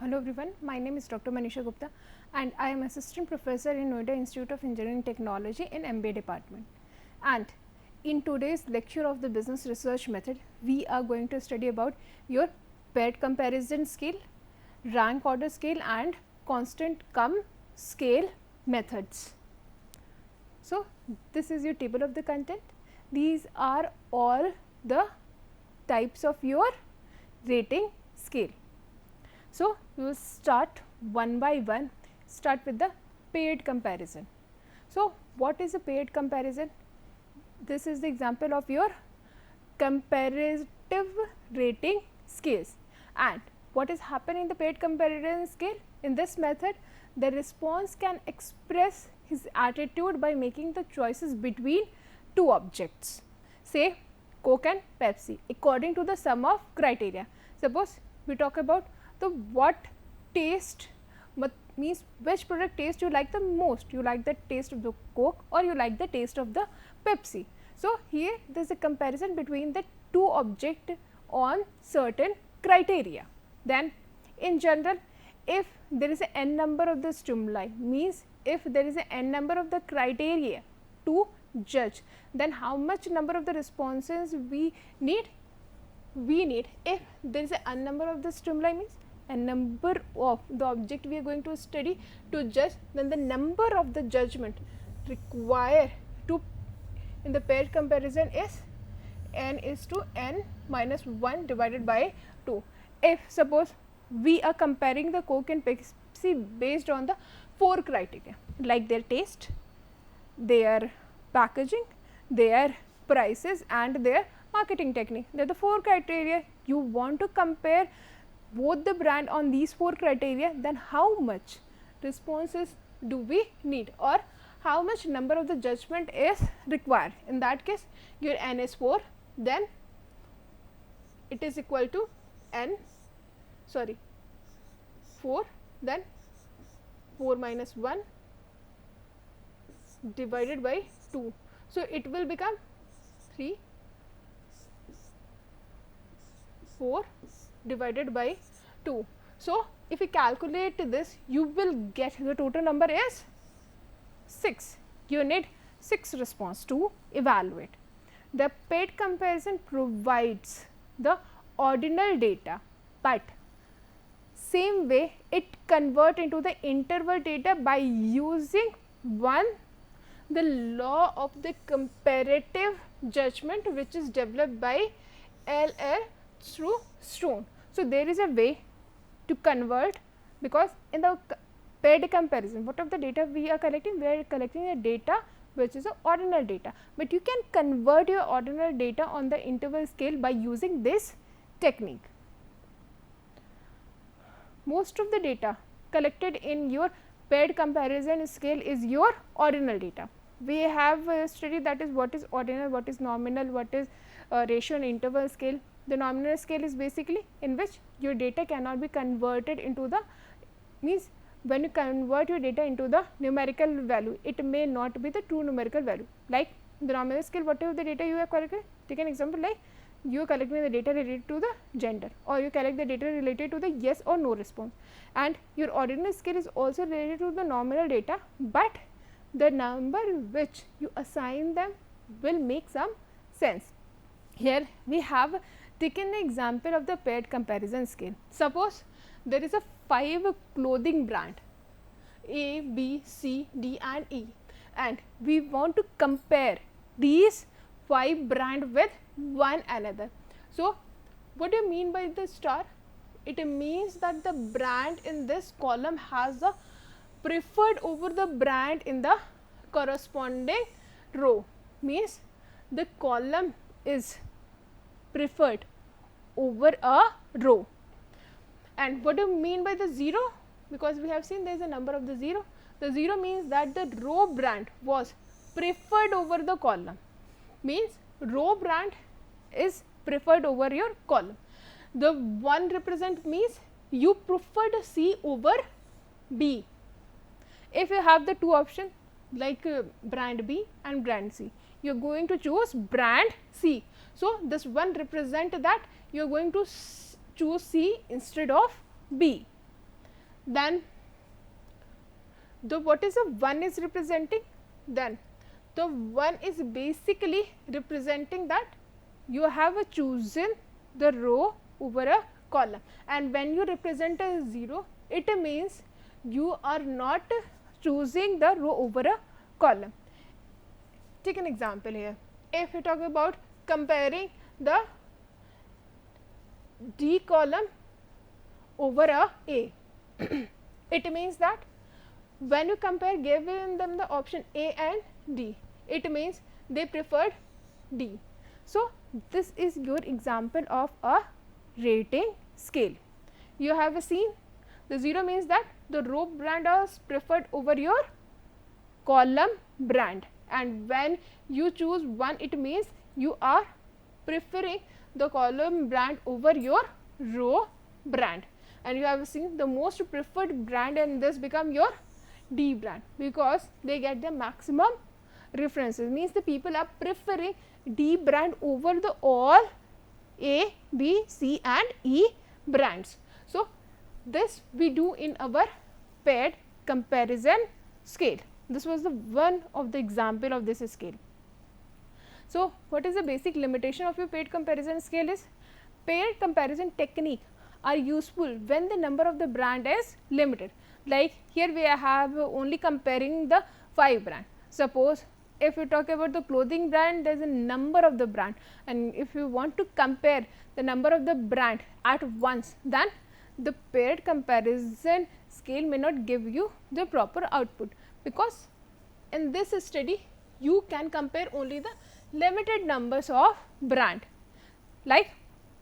Hello everyone, my name is Dr. Manisha Gupta and I am Assistant Professor in Noida Institute of Engineering Technology in MBA department. And in today's lecture of the business research method, we are going to study about your paired comparison scale, rank order scale and constant cum scale methods. So, this is your table of the content. These are all the types of your rating scale. So, we will start one by one, start with the paired comparison. So, what is a paired comparison? This is the example of your comparative rating scales. And what is happening in the paired comparison scale? In this method, the response can express his attitude by making the choices between two objects, say Coke and Pepsi, according to the sum of criteria. Suppose we talk about the what taste means which product taste you like the most, you like the taste of the Coke or you like the taste of the Pepsi. So, here there is a comparison between the two objects on certain criteria. Then in general, if there is a n number of the stimuli, means if there is a n number of the criteria to judge, then how much number of the responses we need? We need, if there is a n number of the stimuli, means a number of the object we are going to study to judge, then the number of the judgment required to in the paired comparison is n is to n minus 1 divided by 2. If suppose we are comparing the Coke and Pepsi based on the 4 criteria, like their taste, their packaging, their prices and their marketing technique. They are the 4 criteria. You want to compare both the brand on these 4 criteria, then how much responses do we need or how much number of the judgment is required? In that case, your n is 4, then it is equal to 4, then 4 minus 1 divided by 2. So, it will become 3, 4 divided by 2. So, if you calculate this, you will get the total number is 6. You need 6 response to evaluate. The paired comparison provides the ordinal data, but same way it convert into the interval data by using the law of the comparative judgment, which is developed by L.L. Stone. So, there is a way to convert, because in the paired comparison, what of the data we are collecting? We are collecting the data which is a ordinal data, but you can convert your ordinal data on the interval scale by using this technique. Most of the data collected in your paired comparison scale is your ordinal data. We have studied that is what is ordinal, what is nominal, what is ratio and interval scale. The nominal scale is basically in which your data cannot be converted into the, means when you convert your data into the numerical value, it may not be the true numerical value. Like the nominal scale, whatever the data you have collected, take an example like you are collecting the data related to the gender, or you collect the data related to the yes or no response, and your ordinal scale is also related to the nominal data, but the number which you assign them will make some sense. Here we have taken the example of the paired comparison scale. Suppose there is a 5 clothing brand A, B, C, D and E, and we want to compare these 5 brand with one another. So, what do you mean by the star? It means that the brand in this column has the preferred over the brand in the corresponding row, means the column is preferred over a row. And what do you mean by the 0? Because we have seen there is a number of the 0. The 0 means that the row brand was preferred over the column, means row brand is preferred over your column. The 1 represent means you preferred C over B. If you have the two options like brand B and brand C, you are going to choose brand C. So, this 1 represent that you are going to choose C instead of B. then the what is the 1 is representing, then the 1 is basically representing that you have chosen the row over a column, and when you represent a 0, it means you are not choosing the row over a column. Take an example here. If we talk about comparing the D column over a A, it means that when you compare, given them the option A and D, it means they preferred D. So, this is your example of a rating scale. You have seen the 0 means that the row brand is preferred over your column brand, and when you choose 1, it means you are preferring the column brand over your row brand, and you have seen the most preferred brand, and this become your D brand because they get the maximum references, means the people are preferring D brand over the all A, B, C and E brands. So, this we do in our paired comparison scale. This was the one of the example of this scale. So, what is the basic limitation of your paired comparison scale is, paired comparison technique are useful when the number of the brand is limited. Like here we have only comparing the 5 brand. Suppose if you talk about the clothing brand, there is a number of the brand, and if you want to compare the number of the brand at once, then the paired comparison scale may not give you the proper output, because in this study you can compare only the limited numbers of brand like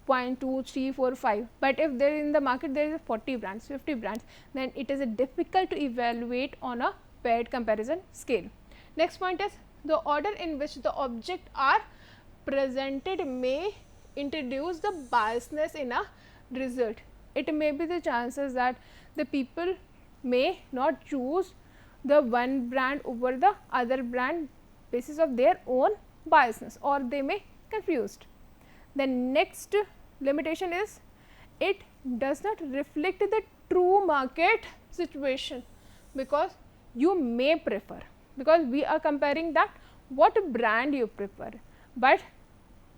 1, 2, 3, 4, 5, but if there in the market there is 40 brands, 50 brands, then it is difficult to evaluate on a paired comparison scale. Next point is, the order in which the object are presented may introduce the biasness in a result. It may be the chances that the people may not choose the one brand over the other brand basis of their own biasness, or they may confused. The next limitation is, it does not reflect the true market situation, because you may prefer, because we are comparing that what brand you prefer, but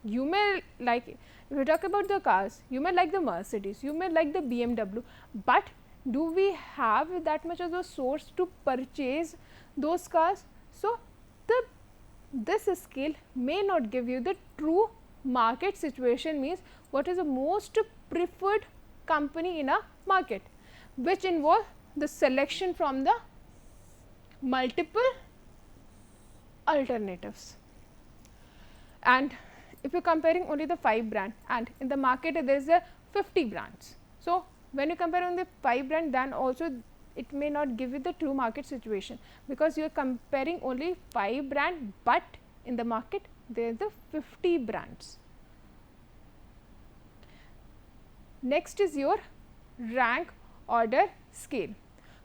you may like, if you talk about the cars, you may like the Mercedes, you may like the BMW, but do we have that much of the source to purchase those cars? So, this scale may not give you the true market situation, means what is the most preferred company in a market, which involve the selection from the multiple alternatives. And if you are comparing only the 5 brand, and in the market there is a 50 brands. So, when you compare only 5 brand, then also it may not give you the true market situation, because you are comparing only 5 brand, but in the market there is the 50 brands. Next is your rank order scale.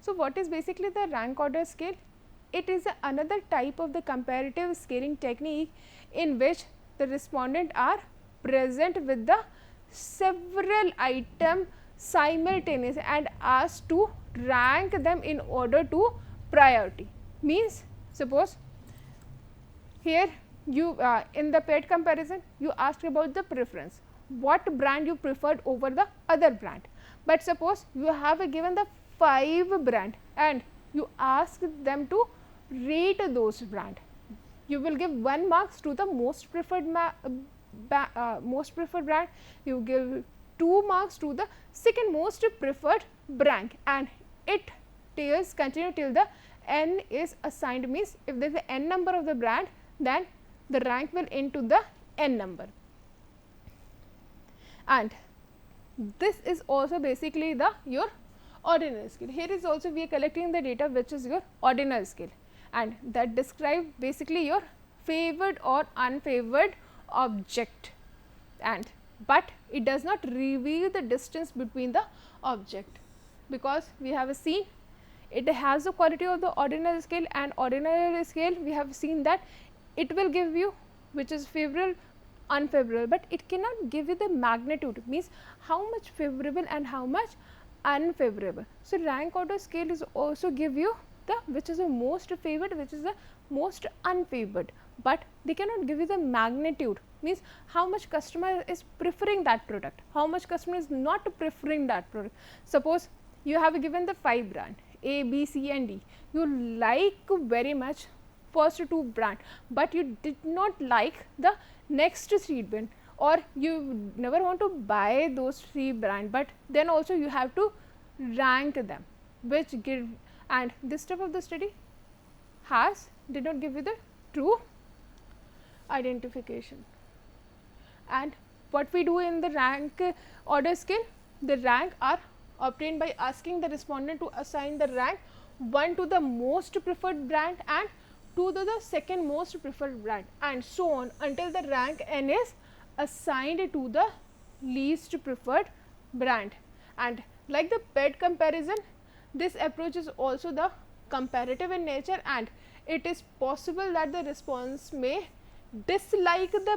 So, what is basically the rank order scale? It is another type of the comparative scaling technique in which the respondent are present with the several items simultaneously and asked to rank them in order to priority. Means, suppose here you in the paired comparison you asked about the preference, what brand you preferred over the other brand, but suppose you have given the 5 brand and you ask them to rate those brand. You will give 1 marks to the most preferred brand, you give 2 marks to the second most preferred brand, and it tails continue till the n is assigned, means if there is a n number of the brand, then the rank will end to the n number. And this is also basically the your ordinal scale. Here is also we are collecting the data which is your ordinal scale, and that describe basically your favored or unfavored object, and but it does not reveal the distance between the object, because we have seen it has the quality of the ordinal scale, and ordinal scale we have seen that it will give you which is favorable, unfavorable, but it cannot give you the magnitude, means how much favorable and how much unfavorable. So rank order scale is also give you the which is the most favored, which is the most unfavored, but they cannot give you the magnitude, means how much customer is preferring that product, how much customer is not preferring that product. Suppose you have given the 5 brand A, B, C and D, you like very much first 2 brand, but you did not like the next 3 brand, or you never want to buy those 3 brand, but then also you have to rank them, which give, and this type of the study did not give you the true identification. And what we do in the rank order scale, the rank are obtained by asking the respondent to assign the rank 1 to the most preferred brand and 2 to the second most preferred brand, and so on until the rank n is assigned to the least preferred brand. And like the PET comparison, this approach is also the comparative in nature, and it is possible that the response may dislike the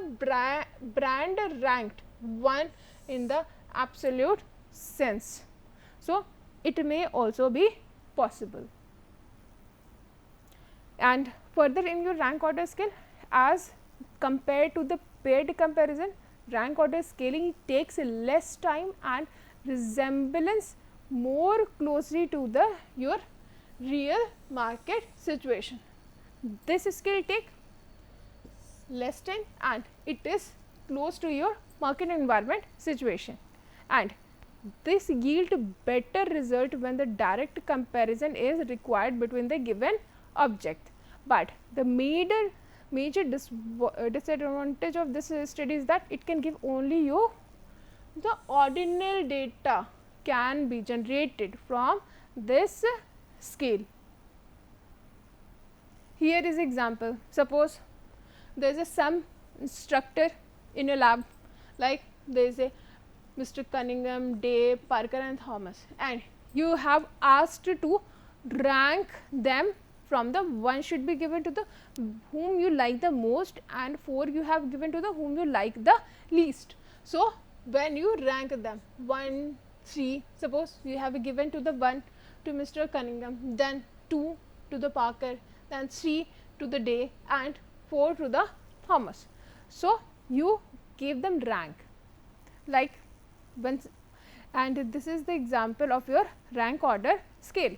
brand ranked 1 in the absolute sense. So it may also be possible. And further in your rank order scale, as compared to the paired comparison, rank order scaling takes less time and resemblance more closely to the your real market situation. This scale take less time and it is close to your market environment situation, and this yield better result when the direct comparison is required between the given object. But the major disadvantage of this study is that it can give only you the ordinal data can be generated from this scale. Here is example. Suppose there is a some instructor in a lab, like there is a Mr. Cunningham, Day, Parker and Thomas, and you have asked to rank them from the 1 should be given to the whom you like the most, and 4 you have given to the whom you like the least. So when you rank them 1, 3, suppose you have given to the 1 to Mr. Cunningham, then 2 to the Parker, then 3 to the Day and 4 to the Thomas. So you give them rank like once, and this is the example of your rank order scale.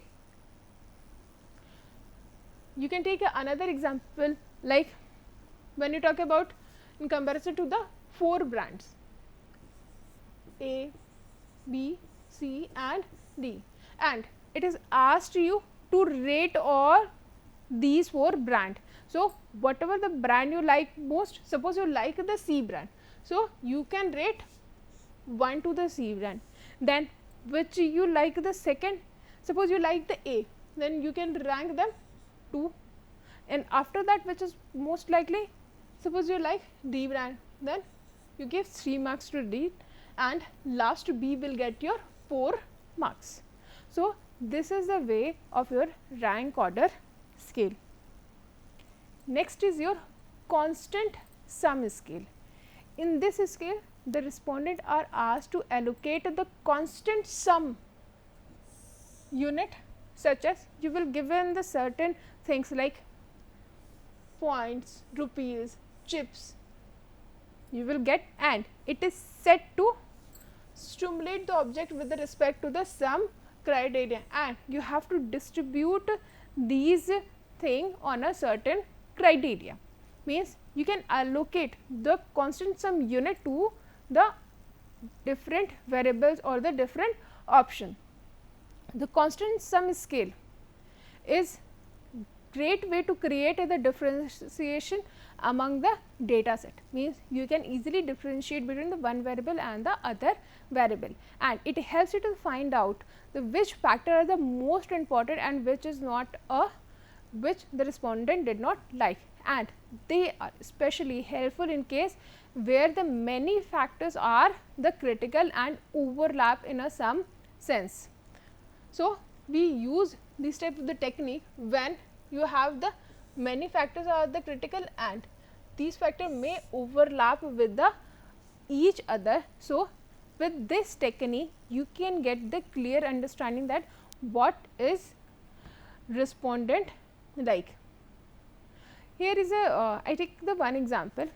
You can take another example, like when you talk about in comparison to the 4 brands A, B, C and D, and it is asked you to rate all these 4 brand. So whatever the brand you like most, suppose you like the C brand, so you can rate 1 to the C brand, then which you like the second, suppose you like the A, then you can rank them 2, and after that which is most likely, suppose you like D brand, then you give 3 marks to D, and last B will get your 4 marks. So this is the way of your rank order scale. Next is your constant sum scale. In this scale, the respondent are asked to allocate the constant sum unit, such as you will given the certain things like points, rupees, chips you will get, and it is set to stimulate the object with respect to the sum criteria, and you have to distribute these thing on a certain criteria. Means you can allocate the constant sum unit to the different variables or the different option. The constant sum scale is great way to create the differentiation among the data set. Means you can easily differentiate between the one variable and the other variable, and it helps you to find out the which factor are the most important and which is not which the respondent did not like, and they are especially helpful in case where the many factors are the critical and overlap in a some sense. So we use this type of the technique when you have the many factors are the critical and these factors may overlap with the each other. So with this technique you can get the clear understanding that what is respondent like. Here is a I take the one example.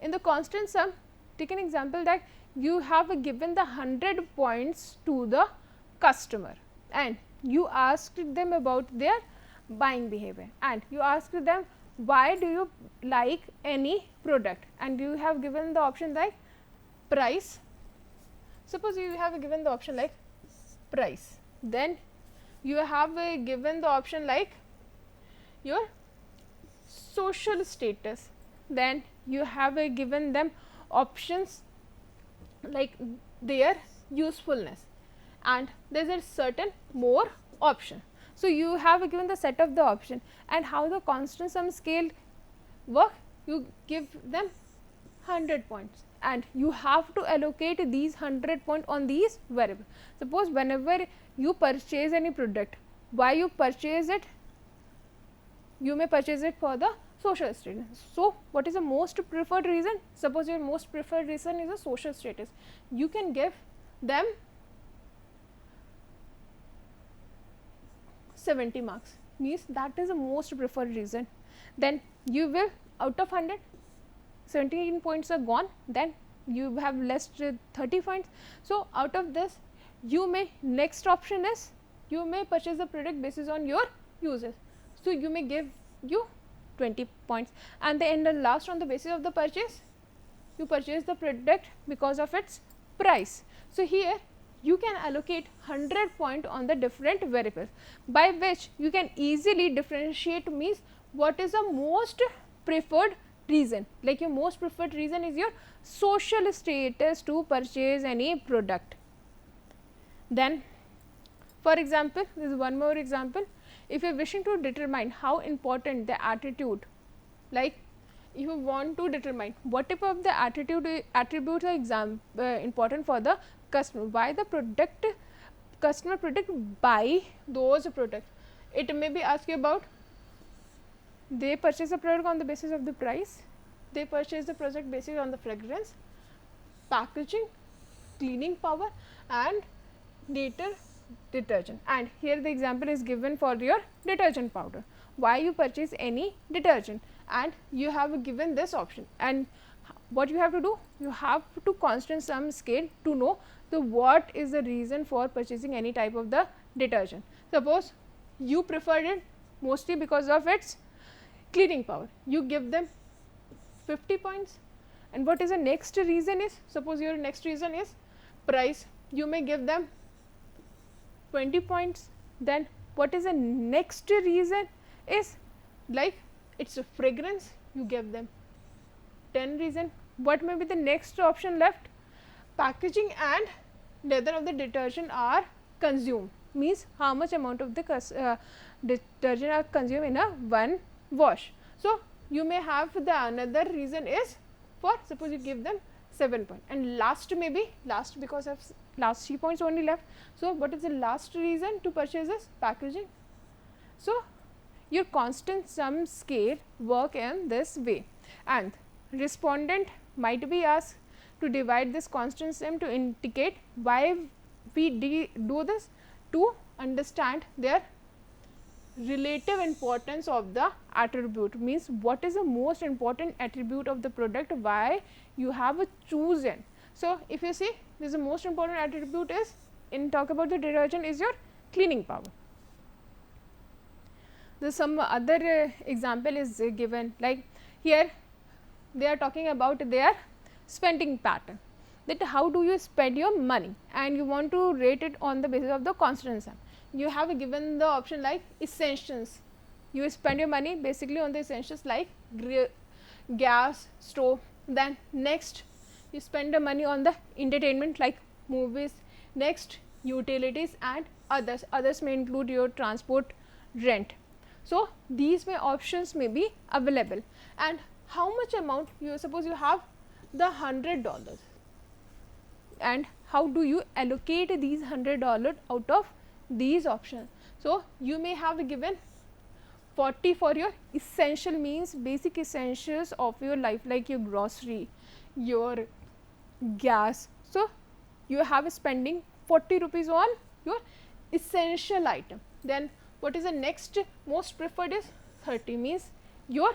In the constant sum, take an example that you have given the 100 points to the customer and you asked them about their buying behavior and you asked them why do you like any product, and you have given the option like price. Suppose you have given the option like price, then you have given the option like your social status, then you have given them options like their usefulness, and there is a certain more option. So, you have given the set of the option, and how the constant sum scale work, you give them 100 points and you have to allocate these 100 points on these variables. Suppose whenever you purchase any product, why you purchase it? You may purchase it for the social status. So, what is the most preferred reason? Suppose your most preferred reason is a social status. You can give them 70 marks, means that is the most preferred reason. Then you will, out of 100, 17 points are gone, then you have left 30 points. So, out of this you may, next option is you may purchase the product basis on your uses. So, you may give you 20 points, and then the last, on the basis of the purchase, you purchase the product because of its price. So, here you can allocate 100 point on the different variables, by which you can easily differentiate, means what is the most preferred reason. Like your most preferred reason is your social status to purchase any product. Then for example, this is one more example. If you are wishing to determine how important the attitude, like if you want to determine what type of the attributes are important for the customer, why the customer product buy those products. It may be asked you about, they purchase the product on the basis of the price, they purchase the product basis on the fragrance, packaging, cleaning power, and detergent. And here the example is given for your detergent powder. Why you purchase any detergent, and you have given this option, and what you have to do, you have to constant sum scale to know the what is the reason for purchasing any type of the detergent. Suppose you preferred it mostly because of its cleaning power, you give them 50 points. And what is the next reason is, suppose your next reason is price, you may give them 20 points. Then what is the next reason is, like its a fragrance, you give them 10 reason. What may be the next option left? Packaging and whether of the detergent are consumed, means how much amount of the detergent are consumed in a one wash. So, you may have the another reason is for, suppose you give them 7 points, and last may be last because of last 3 points only left. So, what is the last reason to purchase this? Packaging. So, your constant sum scale work in this way, and respondent might be asked to divide this constant sum to indicate why we do this, to understand their relative importance of the attribute, means what is the most important attribute of the product, why you have chosen. So, if you see, this is the most important attribute is, in talk about the detergent, is your cleaning power. There is some other example is given, like here they are talking about their spending pattern, that how do you spend your money, and you want to rate it on the basis of the constant sum. You have given the option like essentials, you spend your money basically on the essentials like gas, stove. Then next you spend the money on the entertainment like movies, next utilities and others may include your transport, rent. So, these options may be available, and how much amount, you suppose you have the $100, and how do you allocate these $100 out of these options. So, you may have given 40 for your essential, means basic essentials of your life like your grocery, your gas. So, you have spending 40 rupees on your essential item. Then what is the next most preferred is 30, means your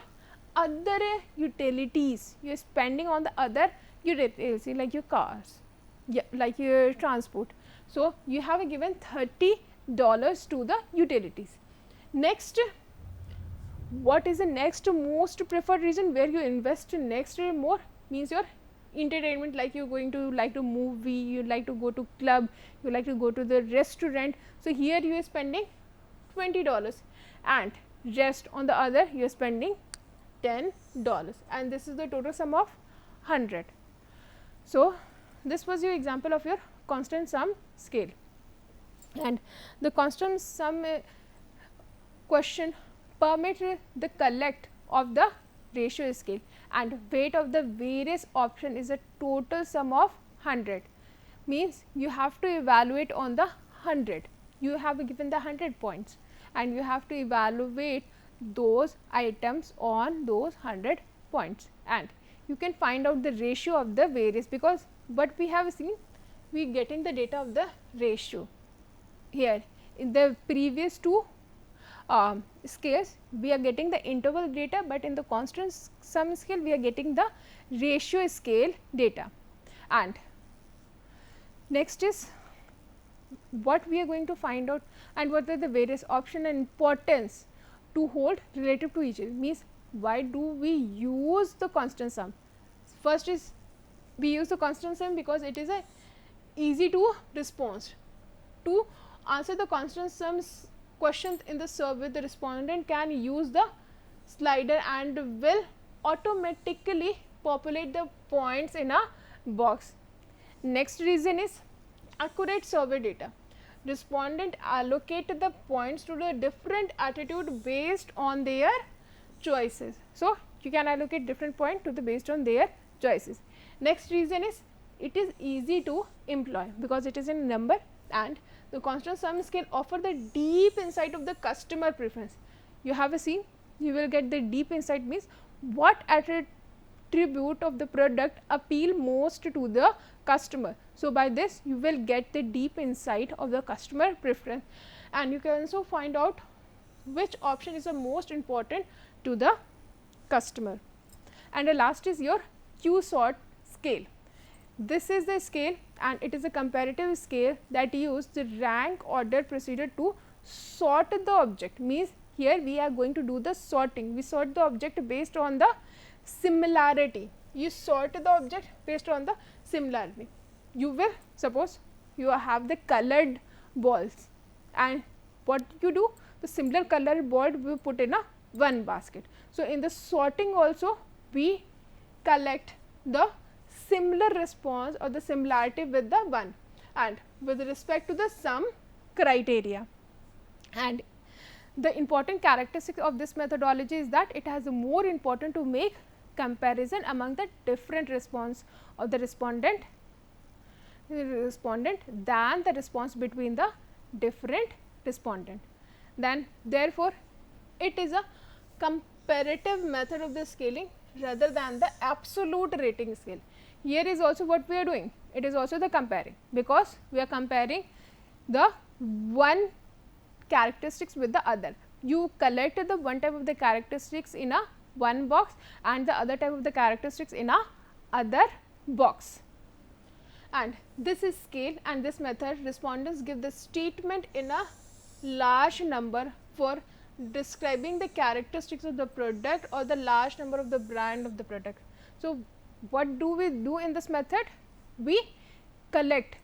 other utilities, you are spending on the other utilities like your cars, yeah, like your transport. So you have given $30 to the utilities. Next, what is the next most preferred reason where you invest next more, means your entertainment, like you are going to like to movie, you like to go to club, you like to go to the restaurant. So here you are spending $20 and rest on the other you are spending $10, and this is the total sum of 100. So this was your example of your constant sum scale. And the constant sum question permit the collect of the ratio scale, and weight of the various option is a total sum of 100, means you have to evaluate on the 100, you have given the 100 points and you have to evaluate those items on those 100 points, and you can find out the ratio of the various, because what we have seen, we getting the data of the ratio. Here in the previous two scales we are getting the interval data, but in the constant sum scale we are getting the ratio scale data. And next is what we are going to find out, and what are the various option and importance to hold relative to each other, means why do we use the constant sum. First is we use the constant sum because it is a easy to respond. To answer the constant sums question in the survey, the respondent can use the slider and will automatically populate the points in a box. Next reason is accurate survey data. Respondent allocate the points to the different attitude based on their choices. So you can allocate different point to the based on their choices. Next reason is it is easy to employ because it is in number, and the constant sum scale offer the deep insight of the customer preference. You have a seen, you will get the deep insight, means what attribute of the product appeal most to the customer. So by this you will get the deep insight of the customer preference, and you can also find out which option is the most important to the customer. And the last is your Q-sort scale. This is the scale and it is a comparative scale that use the rank order procedure to sort the object, means here we are going to do the sorting. We sort the object based on the similarity. You sort the object based on the similarity. You will suppose you have the colored balls, and what you do, the similar colored ball we put in a one basket. So in the sorting also we collect the similar response or the similarity with the one, and with respect to the sum criteria. And the important characteristic of this methodology is that it has a more important to make comparison among the different response of the respondent than the response between the different respondent. Then therefore it is a comparative method of the scaling rather than the absolute rating scale. Here is also what we are doing, it is also the comparing, because we are comparing the one characteristics with the other. You collect the one type of the characteristics in a one box and the other type of the characteristics in a other box. And this is scale, and this method respondents give the statement in a large number for describing the characteristics of the product or the large number of the brand of the product. So what do we do in this method? We collect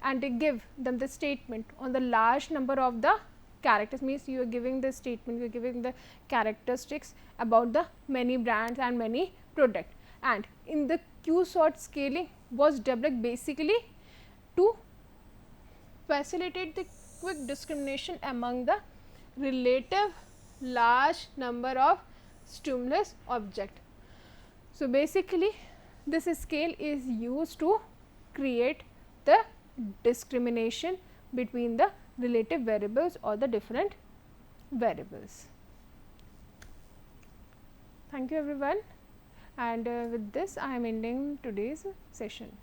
and give them the statement on the large number of the characters, means you are giving the statement, you are giving the characteristics about the many brands and many product. And in the Q-sort scaling was developed basically to facilitate the quick discrimination among the relative large number of stimulus object. So basically this scale is used to create the discrimination between the relative variables or the different variables. Thank you everyone, and with this I am ending today's session.